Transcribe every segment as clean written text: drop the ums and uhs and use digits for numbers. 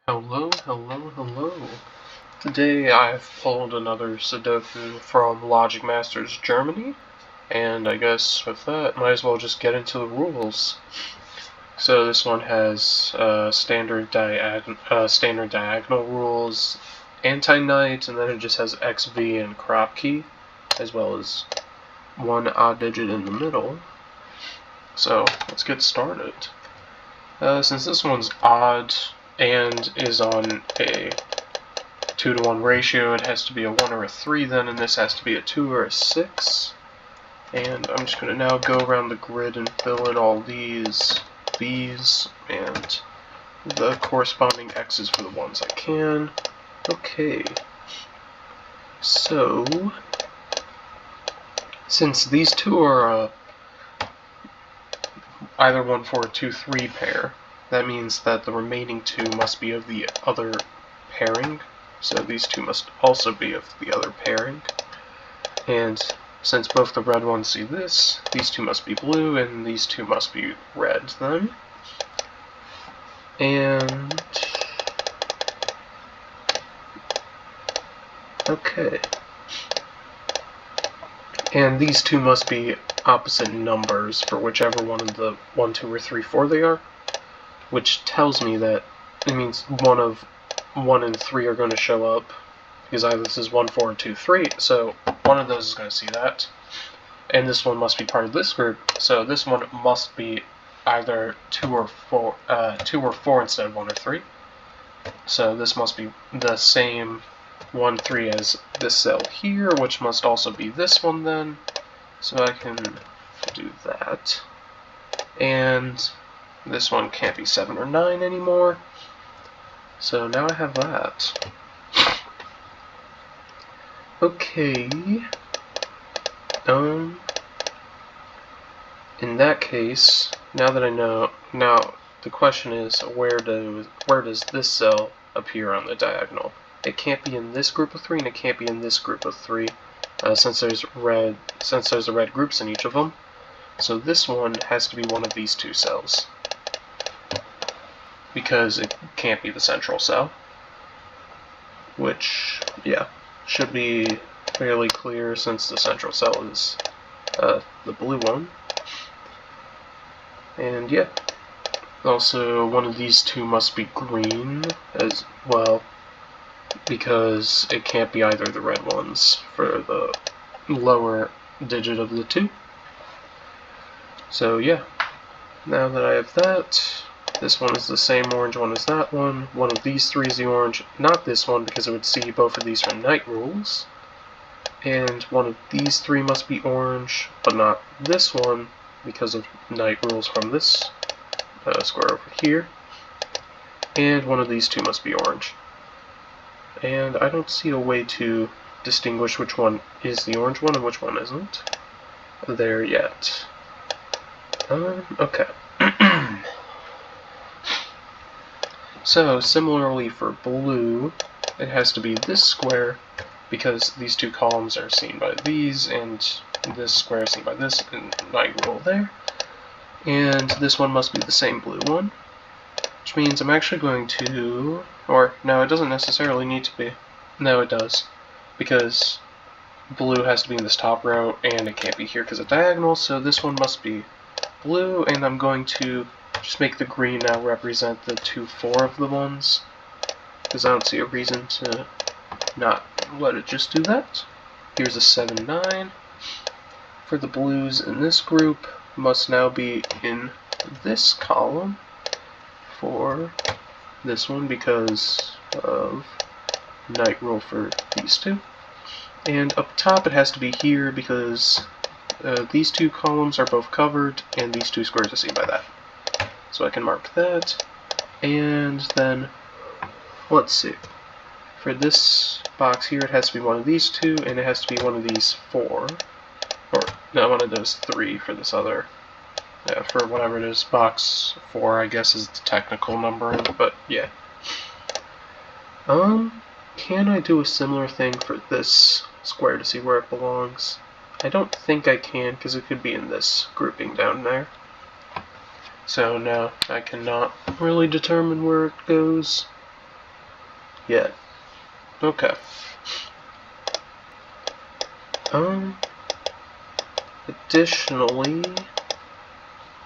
Hello, hello, hello. Today I've pulled another Sudoku from Logic Masters Germany, and I guess with that, might as well just get into the rules. So this one has standard diagonal rules, anti-knight, and then it just has XV and crop key, as well as one odd digit in the middle. So let's get started. Since this one's odd and is on a 2-to-1 ratio, it has to be a 1 or a 3 then, and this has to be a 2 or a 6. And I'm just going to now go around the grid and fill in all these B's and the corresponding X's for the ones I can. Okay, so since these two are either 1, 4, 2, 3 pair, that means that the remaining two must be of the other pairing. So these two must also be of the other pairing. And since both the red ones see this, these two must be blue, and these two must be red then. And okay. And these two must be opposite numbers for whichever one of the 1, 2, or 3, 4 they are, which tells me that it means one of 1 and 3 are going to show up, because either this is 1, 4, or 2, 3, so one of those is going to see that. And this one must be part of this group, so this one must be either 2 or 4 instead of 1 or 3. So this must be the same 1, 3 as this cell here, which must also be this one then. So I can do that. And this one can't be 7 or 9 anymore. So now I have that. Okay. In that case, now that I know, now the question is, where does this cell appear on the diagonal? It can't be in this group of 3, and it can't be in this group of 3, since there's the red groups in each of them. So this one has to be one of these two cells, because it can't be the central cell, which, yeah, should be fairly clear since the central cell is the blue one. And yeah, also one of these two must be green as well, because it can't be either of the red ones for the lower digit of the two. So yeah, now that I have that, this one is the same orange one as that one. One of these three is the orange, not this one, because it would see both of these from knight rules. And one of these three must be orange, but not this one, because of knight rules from this square over here. And one of these two must be orange. And I don't see a way to distinguish which one is the orange one and which one isn't there yet. Okay. So, similarly for blue, it has to be this square, because these two columns are seen by these, and this square is seen by this, and knight rule there. And this one must be the same blue one, which means I'm actually going to, or no, it doesn't necessarily need to be. No, it does, because blue has to be in this top row, and it can't be here because of diagonal, so this one must be blue, and I'm going to just make the green now represent the 2, 4 of the ones, because I don't see a reason to not let it just do that. Here's a 7, 9. For the blues in this group, must now be in this column for this one because of knight rule for these two. And up top it has to be here because these two columns are both covered and these two squares are seen by that. So I can mark that. And then, let's see. For this box here, it has to be one of these two, and it has to be one of these 4. Or, no, one of those 3 for this other. Yeah, for whatever it is. Box 4, I guess, is the technical numbering, but yeah. Can I do a similar thing for this square to see where it belongs? I don't think I can, because it could be in this grouping down there. So no, I cannot really determine where it goes. yet. Okay. Additionally,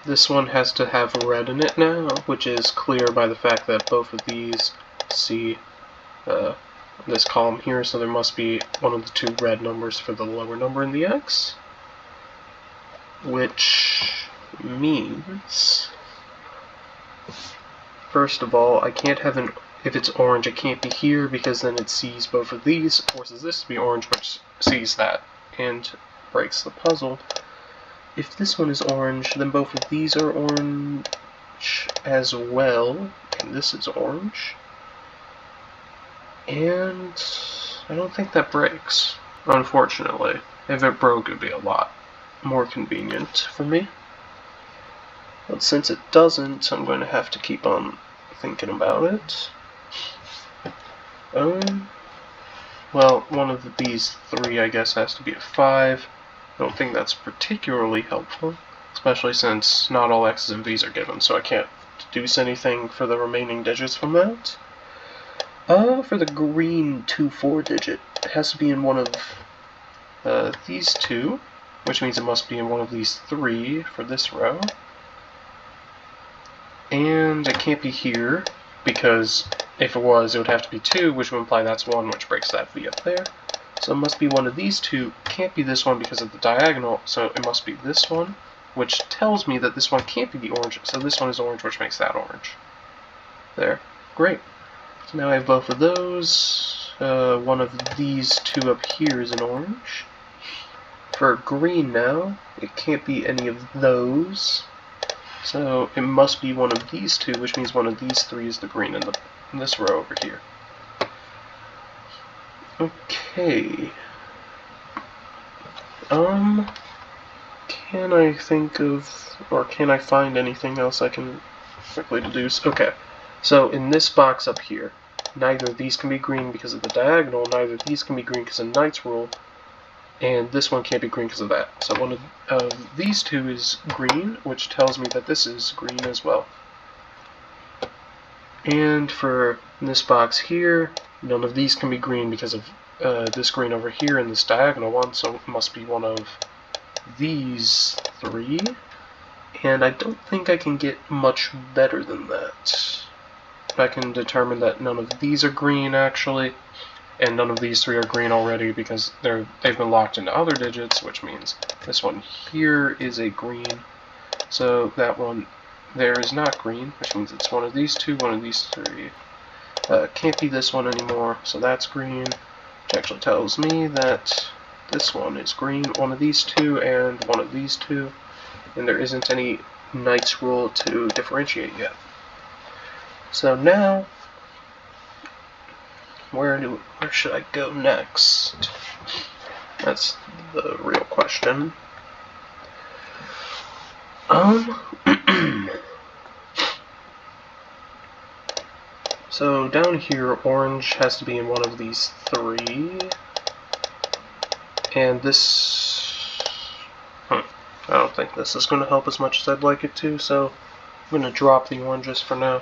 this one has to have red in it now, which is clear by the fact that both of these see this column here, so there must be one of the two red numbers for the lower number in the X, which means, first of all, I can't have an, if it's orange, it can't be here because then it sees both of these, forces this to be orange, which sees that, and breaks the puzzle. If this one is orange, then both of these are orange as well, and this is orange. And I don't think that breaks, unfortunately. If it broke, it would be a lot more convenient for me. But since it doesn't, I'm going to have to keep on thinking about it. Well, one of these three, I guess, has to be a 5. I don't think that's particularly helpful, especially since not all X's and V's are given, so I can't deduce anything for the remaining digits from that. For the green 2-4 digit, it has to be in one of these two, which means it must be in one of these 3 for this row. And it can't be here, because if it was, it would have to be 2, which would imply that's 1, which breaks that V up there. So it must be one of these two. Can't be this one because of the diagonal, so it must be this one, which tells me that this one can't be the orange, so this one is orange, which makes that orange. There. Great. So now I have both of those. One of these two up here is an orange. For green now, it can't be any of those. So it must be one of these two, which means one of these 3 is the green in this row over here. Okay. Can I think of, or can I find anything else I can quickly deduce? Okay. So in this box up here, neither of these can be green because of the diagonal, neither of these can be green because of Knight's rule, and this one can't be green because of that. So one of these two is green, which tells me that this is green as well. And for this box here, none of these can be green because of this green over here and this diagonal one, so it must be one of these 3. And I don't think I can get much better than that. I can determine that none of these are green, actually, and none of these 3 are green already because they've been locked into other digits, which means this one here is a green. So that one there is not green, which means it's one of these 2, one of these 3. Can't be this one anymore, so that's green, which actually tells me that this one is green, one of these 2, and one of these 2, and there isn't any Knight's rule to differentiate yet. So now, where should I go next? That's the real question. So down here, orange has to be in one of these 3, and this, I don't think this is going to help as much as I'd like it to, so I'm going to drop the oranges for now.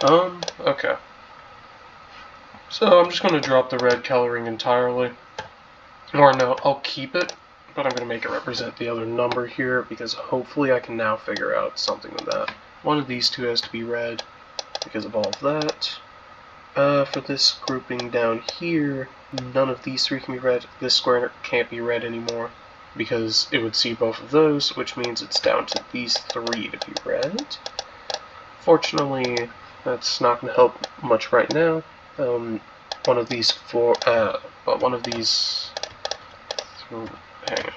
Okay. So I'm just going to drop the red coloring entirely. Or no, I'll keep it, but I'm going to make it represent the other number here, because hopefully I can now figure out something with that. One of these 2 has to be red, because of all of that. For this grouping down here, none of these 3 can be red. This square can't be red anymore, because it would see both of those, which means it's down to these 3 to be red. Fortunately, that's not going to help much right now. One of these 4, one of these, hang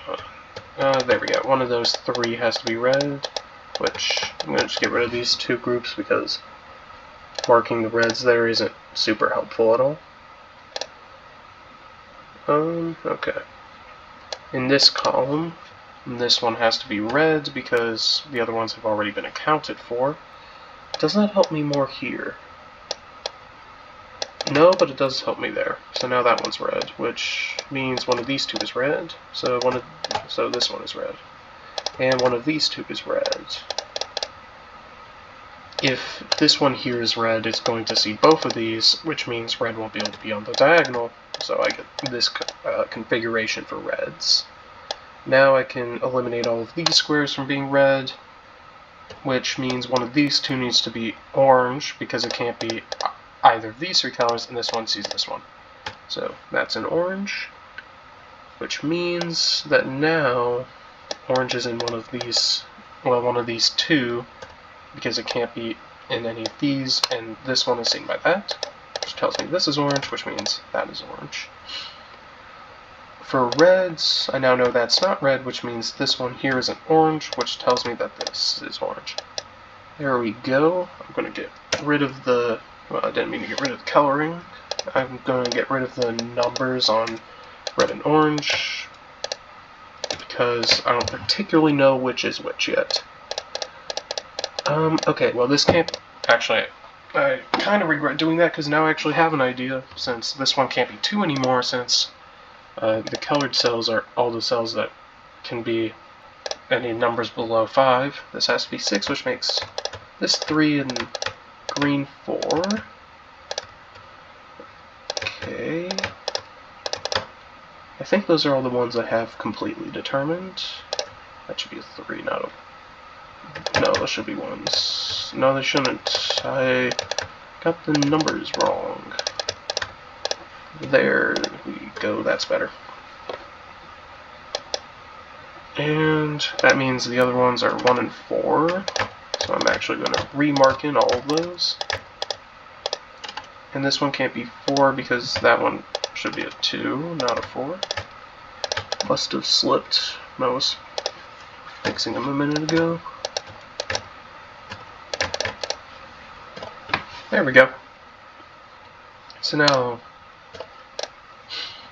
on, there we go, one of those 3 has to be red, which I'm going to just get rid of these 2 groups because marking the reds there isn't super helpful at all. Okay. In this column, this one has to be red because the other ones have already been accounted for. Does that help me more here? No, but it does help me there. So now that one's red, which means one of these 2 is red. So this one is red. And one of these 2 is red. if this one here is red, it's going to see both of these, which means red won't be able to be on the diagonal, so I get this configuration for reds. Now I can eliminate all of these squares from being red, which means one of these two needs to be orange, because it can't be either of these three colors, and this one sees this one. So that's an orange, which means that now orange is in one of these two, because it can't be in any of these, and this one is seen by that, which tells me this is orange, which means that is orange. For reds, I now know that's not red, which means this one here isn't orange, which tells me that this is orange. There we go. I'm going to get rid of the, well, I didn't mean to get rid of the coloring. I'm going to get rid of the numbers on red and orange, because I don't particularly know which is which yet. Okay, well this can't, actually, I kind of regret doing that, because now I actually have an idea, since this one can't be 2 anymore, since the colored cells are all the cells that can be any numbers below 5. This has to be 6, which makes this 3 and green 4. Okay. I think those are all the ones I have completely determined. That should be a 3, not a... No, those should be 1s. No, they shouldn't. I got the numbers wrong. There we go, that's better. And that means the other ones are 1 and 4. So I'm actually going to remark in all of those. And this one can't be 4 because that one should be a 2, not a 4. Must have slipped. I was fixing them a minute ago. There we go. So now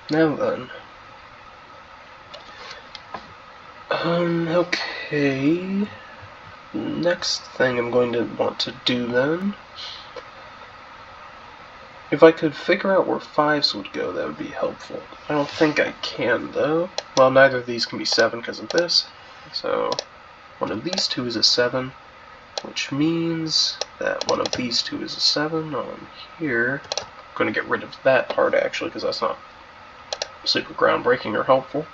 then. Okay. Next thing I'm going to want to do then, if I could figure out where 5s would go, that would be helpful. I don't think I can, though. Well, neither of these can be 7 because of this. So, one of these two is a 7, which means that one of these two is a 7 on here. I'm going to get rid of that part, actually, because that's not super groundbreaking or helpful.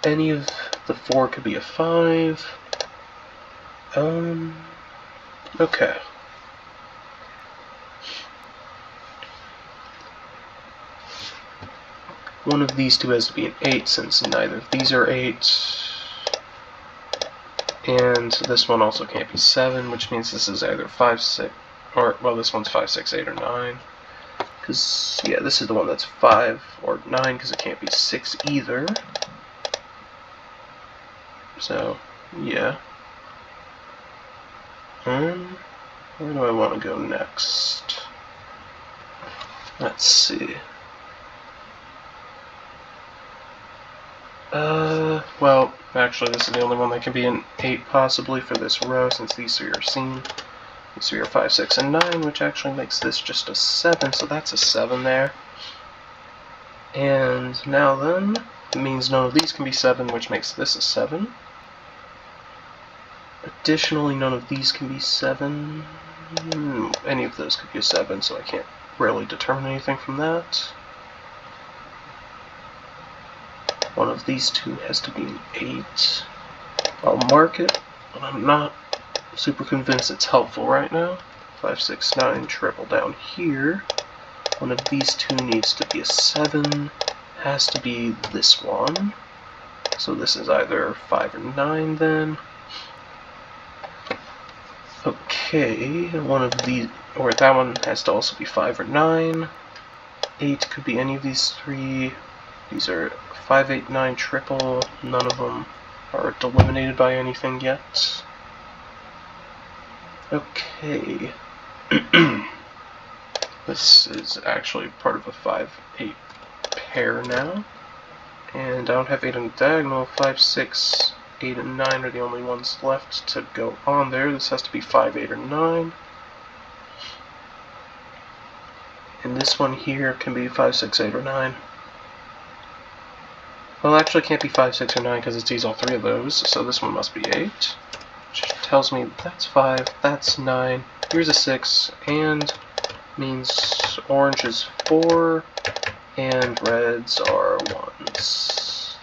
Any of the 4 could be a 5. Okay. One of these two has to be an 8, since neither of these are 8. And this one also can't be 7, which means this is either 5, 6, or, well, this one's 5, 6, 8, or 9. Because, yeah, this is the one that's 5 or 9, because it can't be 6 either. So, yeah. Where do I want to go next? Let's see. Well, actually, this is the only one that can be an 8 possibly for this row, since these 3 are seen. These 3 are 5, 6, and 9, which actually makes this just a 7, so that's a 7 there. And now then, it means none of these can be 7, which makes this a 7. Additionally, none of these can be 7. Any of those could be a 7, so I can't really determine anything from that. One of these two has to be an 8. I'll mark it, but I'm not super convinced it's helpful right now. 5, 6, 9, triple down here. One of these two needs to be a 7. Has to be this one. So this is either 5 or 9 then. Okay, one of these, or that one has to also be 5 or 9. 8 could be any of these 3. These are 5, 8, 9, triple. None of them are delimited by anything yet. Okay. This is actually part of a 5, 8 pair now. And I don't have 8 on the diagonal. 5, 6, 8, and 9 are the only ones left to go on there. This has to be 5, 8, or 9. And this one here can be 5, 6, 8, or 9. Well, actually it can't be 5, 6, or 9 because it sees all 3 of those, so this one must be 8. Which tells me that's 5, that's 9, here's a 6, and means orange is 4, and reds are 1s.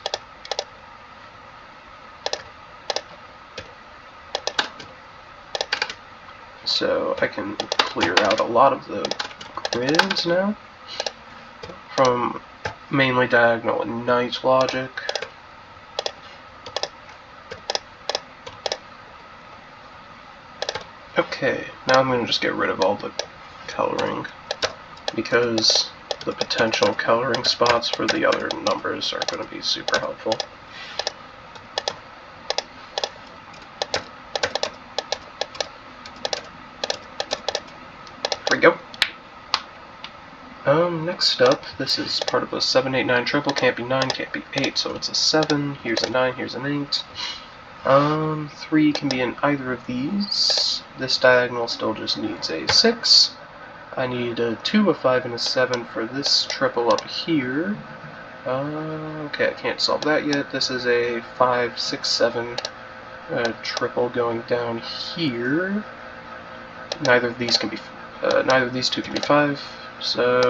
So I can clear out a lot of the grids now from mainly diagonal and night logic. Okay, now I'm going to just get rid of all the coloring, because the potential coloring spots for the other numbers are going to be super helpful. Here we go. Next up, this is part of a 7, 8, 9 triple. Can't be 9, can't be 8, so it's a 7. Here's a 9, here's an 8. 3 can be in either of these. This diagonal still just needs a 6. I need a 2, a 5, and a 7 for this triple up here. Okay, I can't solve that yet. This is a 5, 6, 7 triple going down here. Neither of these two can be 5. So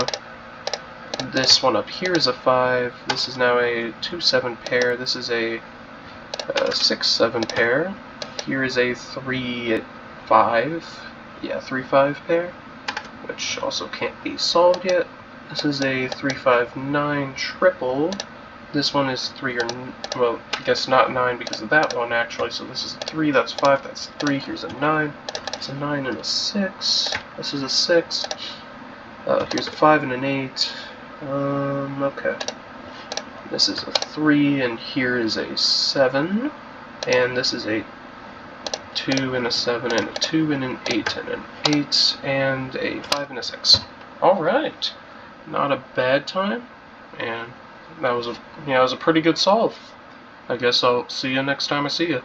this one up here is a 5. This is now a 2, 7 pair. This is a 6, 7 pair. Here is a 3, 5. Yeah, 3, 5 pair, which also can't be solved yet. This is a 3, 5, 9 triple. This one is 3 or, well, I guess not 9 because of that one actually. So this is a 3, that's 5, that's 3. Here's a 9. It's a 9 and a 6. This is a 6. Here's a 5 and an 8. Okay. This is a 3, and here is a 7. And this is a 2 and a 7, and a 2 and an 8, and an 8, and a 5 and a 6. Alright. Not a bad time. And that was a pretty good solve. I guess I'll see you next time I see you.